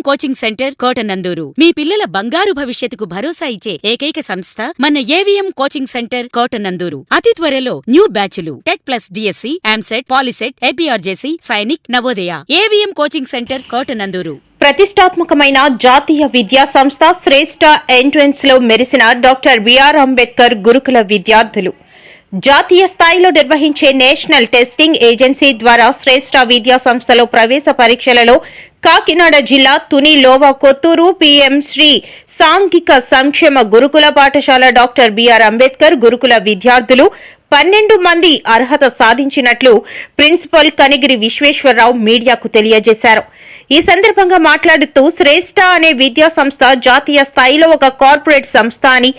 Coaching centre Kotananduru మీ పిల్లల బంగారు భవిష్యత్తుకు భరోసా ఇచ్చే ఏకైక సంస్థ మన ఏవిఎం కోచింగ్ సెంటర్ కోటనందూరు. అతి త్వరలో న్యూ బ్యాచ్లు TET plus DSC, EAMCET, POLYCET, APRJC, Sainik, Navodaya. AVM coaching centre Kotananduru. ప్రతిష్టాత్మకమైన జాతీయ విద్యా సంస్థ శ్రేష్ఠ ఎంట్రన్స్ లో మెరిసిన డాక్టర్ బిఆర్ అంబేద్కర్ గురుకుల విద్యార్థులు జాతీయ స్థాయిలో నిర్వహించే నేషనల్ టెస్టింగ్ ఏజెన్సీ ద్వారా శ్రేష్ఠ విద్యా సంస్థలో ప్రవేశ పరీక్షలలో కాకినాడ జిల్లా తుని లోవా కొత్తూరు పిఎం శ్రీ సాంఘిక సంక్షేమ గురుకుల పాఠశాల డాక్టర్ బిఆర్ అంబేద్కర్ గురుకుల విద్యార్థులు 12 మంది అర్హత సాధించినట్లు ప్రిన్సిపల్ కనిగిరి విశ్వేశ్వరరావు మీడియాకు తెలియజేశారు. ఈ సందర్భంగా మాట్లాడుతూ శ్రేష్ఠ అనే విద్యా సంస్థ జాతీయ స్థాయిలో ఒక కార్పొరేట్ సంస్థ అని,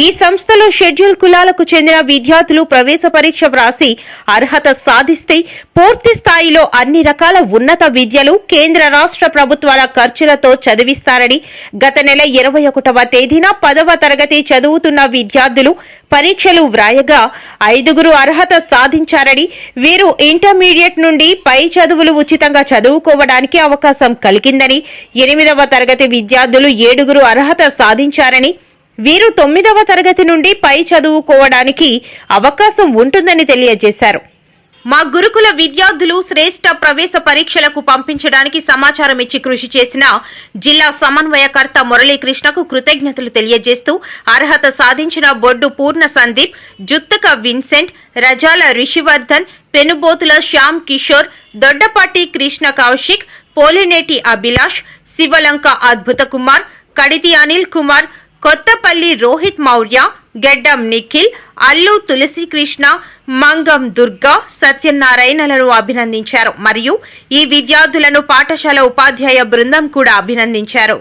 ఈ సంస్థలో షెడ్యూల్ కులాలకు చెందిన విద్యార్థులు ప్రవేశ పరీక్ష వ్రాసి అర్హత సాధిస్తే పూర్తి స్థాయిలో అన్ని రకాల ఉన్నత విద్యలు కేంద్ర రాష్ట్ర ప్రభుత్వాల ఖర్చులతో చదివిస్తారని, గత నెల 21వ తేదీన 10వ తరగతి చదువుతున్న విద్యార్థులు పరీక్షలు వ్రాయగా 5గురు అర్హత సాధించారని, వీరు ఇంటర్మీడియట్ నుండి పై చదువులు ఉచితంగా చదువుకోవడానికి అవకాశం కలిగిందని, 8వ తరగతి విద్యార్థులు 7గురు అర్హత సాధించారని, వీరు 9వ తరగతి నుండి పై చదువుకోవడానికి అవకాశం ఉంటుందని తెలియజేశారు. మా గురుకుల విద్యార్థులు శ్రేష్ఠ ప్రవేశ పరీక్షలకు పంపించడానికి సమాచారం ఇచ్చి కృషి చేసిన జిల్లా సమన్వయకర్త మురళీకృష్ణకు కృతజ్ఞతలు తెలియజేస్తూ అర్హత సాధించిన బొడ్డు పూర్ణ సందీప్, జుత్తక విన్సెంట్, రజాల రిషివర్ధన్, పెనుబోతుల శ్యామ్ కిషోర్, దొడ్డపాటి కృష్ణ కౌశిక్, పోలినేటి అభిలాష్, శివలంక అద్భుత కుమార్, కడితి అనిల్ కుమార్, కొత్తపల్లి రోహిత్ మౌర్య, గెడ్డం నిఖిల్, అల్లు తులసికృష్ణ, మంగం దుర్గా, సత్యనారాయణలను అభినందించారు. మరియు ఈ విద్యార్థులను పాఠశాల ఉపాధ్యాయ బృందం కూడా అభినందించారు.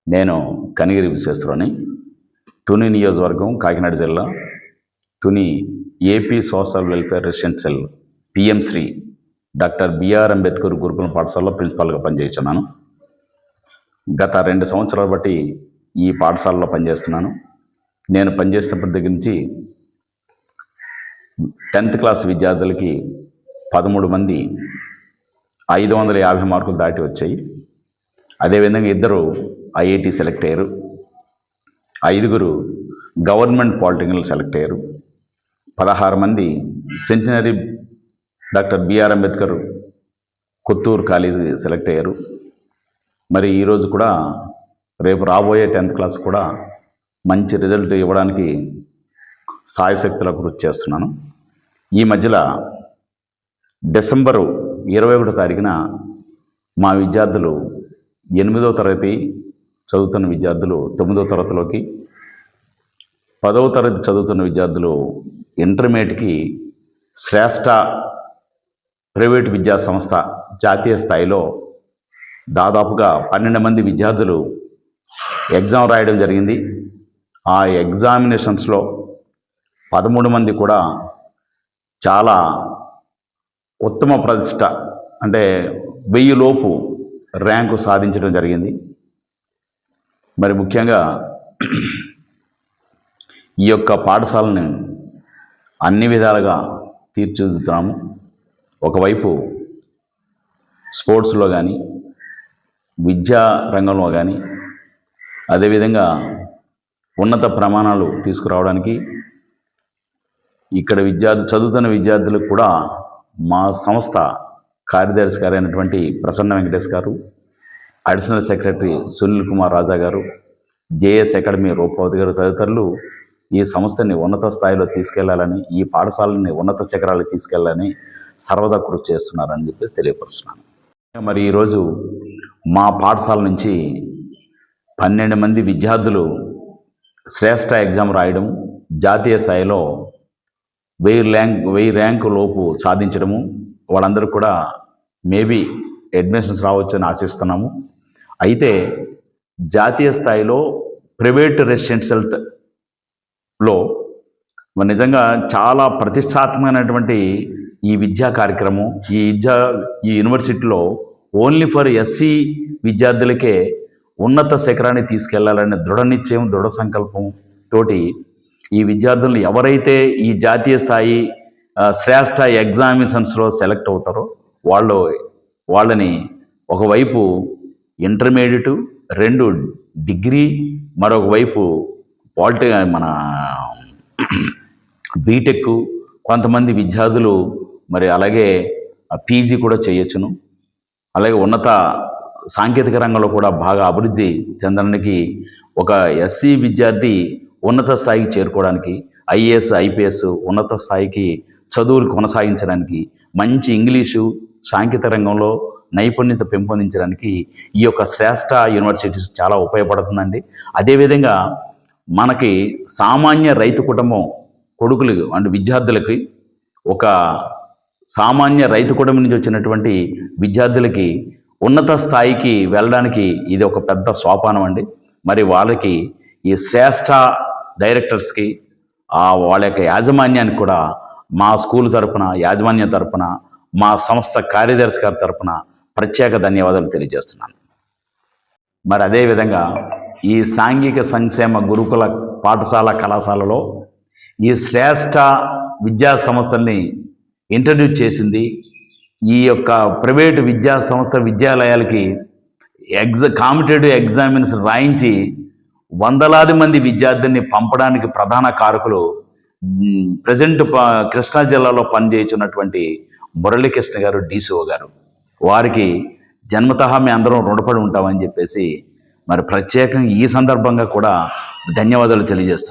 నేను కనిగిరి విశ్వేశ్వరని, తుని నియోజకవర్గం, కాకినాడ జిల్లా, Tuni AP social welfare residential PM Shri doctor B R Ambedkar గురుకుల పాఠశాలలో ప్రిన్సిపాల్గా పనిచేస్తున్నాను. గత 2 సంవత్సరాల బట్టి ఈ పాఠశాలలో పనిచేస్తున్నాను. నేను పనిచేసినప్పటి దగ్గర నుంచి 10th క్లాస్ విద్యార్థులకి 13 మంది 550 మార్కులు దాటి వచ్చాయి. అదేవిధంగా 2 ఐఐటి సెలెక్ట్ అయ్యారు, 5గురు గవర్నమెంట్ పాలిటెక్నికల్ సెలెక్ట్ అయ్యారు, 16 మంది centenary doctor B R Ambedkar Kothuru college select అయ్యారు. మరి ఈరోజు కూడా రేపు రాబోయే 10th క్లాస్ కూడా మంచి రిజల్ట్ ఇవ్వడానికి సాయశక్తుల కృషి చేస్తున్నాను. ఈ మధ్యలో డిసెంబరు 21వ తారీఖున మా విద్యార్థులు 8వ తరగతి చదువుతున్న విద్యార్థులు 9వ తరగతిలోకి, 10వ తరగతి చదువుతున్న విద్యార్థులు ఇంటర్మీడియట్కి శ్రేష్ఠ ప్రైవేట్ విద్యా సంస్థ జాతీయ స్థాయిలో దాదాపుగా 12 మంది విద్యార్థులు ఎగ్జామ్ రాయడం జరిగింది. ఆ ఎగ్జామినేషన్స్లో 13 మంది కూడా చాలా ఉత్తమ ప్రతిష్ట, అంటే 1000 లోపు ర్యాంకు సాధించడం జరిగింది. మరి ముఖ్యంగా ఈ యొక్క పాఠశాలని అన్ని విధాలుగా తీర్చిదిద్దుతున్నాము. ఒకవైపు స్పోర్ట్స్లో కానీ, విద్యా రంగంలో కానీ, అదేవిధంగా ఉన్నత ప్రమాణాలు తీసుకురావడానికి ఇక్కడ చదువుతున్న విద్యార్థులకు కూడా మా సంస్థ కార్యదర్శి గారు అయినటువంటి ప్రసన్న వెంకటేష్ గారు, అడిషనల్ సెక్రటరీ సునీల్ కుమార్ రాజా గారు, జేఎస్ అకాడమీ రూపవతి గారు తదితరులు ఈ సంస్థని ఉన్నత స్థాయిలో తీసుకెళ్లాలని, ఈ పాఠశాలని ఉన్నత శిఖరాలకు తీసుకెళ్లాలని సర్వదా కృషి చేస్తున్నారని చెప్పేసి తెలియపరుస్తున్నాను. మరి ఈరోజు మా పాఠశాల నుంచి 12 మంది విద్యార్థులు శ్రేష్ఠ ఎగ్జామ్ రాయడం, జాతీయ స్థాయిలో 1000 ర్యాంకు లోపు సాధించడము, వాళ్ళందరూ కూడా మేబీ అడ్మిషన్స్ రావచ్చని ఆశిస్తున్నాము. అయితే జాతీయ స్థాయిలో ప్రైవేట్ రెసిడెన్షియల్లో నిజంగా చాలా ప్రతిష్టాత్మకమైనటువంటి ఈ విద్యా కార్యక్రమం ఈ యూనివర్సిటీలో ఓన్లీ ఫర్ ఎస్సీ విద్యార్థులకే ఉన్నత శిఖరాన్ని తీసుకెళ్లాలనే దృఢ నిశ్చయం, దృఢ సంకల్పం తోటి ఈ విద్యార్థులను ఎవరైతే ఈ జాతీయ స్థాయి శ్రేష్ఠ ఎగ్జామినేషన్స్లో సెలెక్ట్ అవుతారో వాళ్ళని ఒకవైపు ఇంటర్మీడియట్, 2 డిగ్రీ, మరొక వైపు మన బీటెక్, కొంతమంది విద్యార్థులు మరి అలాగే పీజీ కూడా చేయొచ్చును. అలాగే ఉన్నత సాంకేతిక రంగంలో కూడా బాగా అభివృద్ధి చెందడానికి ఒక ఎస్సీ విద్యార్థి ఉన్నత స్థాయికి చేరుకోవడానికి, ఐఏఎస్, ఐపీఎస్ ఉన్నత స్థాయికి చదువులు కొనసాగించడానికి, మంచి ఇంగ్లీషు సాంకేతిక రంగంలో నైపుణ్యత పెంపొందించడానికి ఈ యొక్క శ్రేష్ఠ యూనివర్సిటీస్ చాలా ఉపయోగపడుతుందండి. అదేవిధంగా మనకి సామాన్య రైతు కుటుంబం కొడుకులు అంటే విద్యార్థులకి, ఒక సామాన్య రైతు కుటుంబం నుంచి వచ్చినటువంటి విద్యార్థులకి ఉన్నత స్థాయికి వెళ్ళడానికి ఇది ఒక పెద్ద సోపానం అండి. మరి వాళ్ళకి ఈ శ్రేష్ఠ డైరెక్టర్స్కి, వాళ్ళ యొక్క యాజమాన్యానికి కూడా మా స్కూల్ తరపున, యాజమాన్యం తరపున, మా సంస్థ కార్యదర్శి గారి తరపున ప్రత్యేక ధన్యవాదాలు తెలియజేస్తున్నాను. మరి అదేవిధంగా ఈ సాంఘిక సంక్షేమ గురుకుల పాఠశాల కళాశాలలో ఈ శ్రేష్ఠ విద్యా సంస్థల్ని ఇంట్రడ్యూస్ చేసింది. ఈ యొక్క ప్రైవేటు విద్యా సంస్థ విద్యాలయాలకి కాంపిటేటివ్ ఎగ్జామినేషన్ రాయించి వందలాది మంది విద్యార్థుల్ని పంపడానికి ప్రధాన కారకులు ప్రజెంట్ కృష్ణా జిల్లాలో పనిచేస్తున్నటువంటి మురళీకృష్ణ గారు, DCO గారు. వారికి జన్మతః మేము అందరం రుణపడి ఉంటామని చెప్పేసి మరి ప్రత్యేకంగా ఈ సందర్భంగా కూడా ధన్యవాదాలు తెలియజేస్తాం.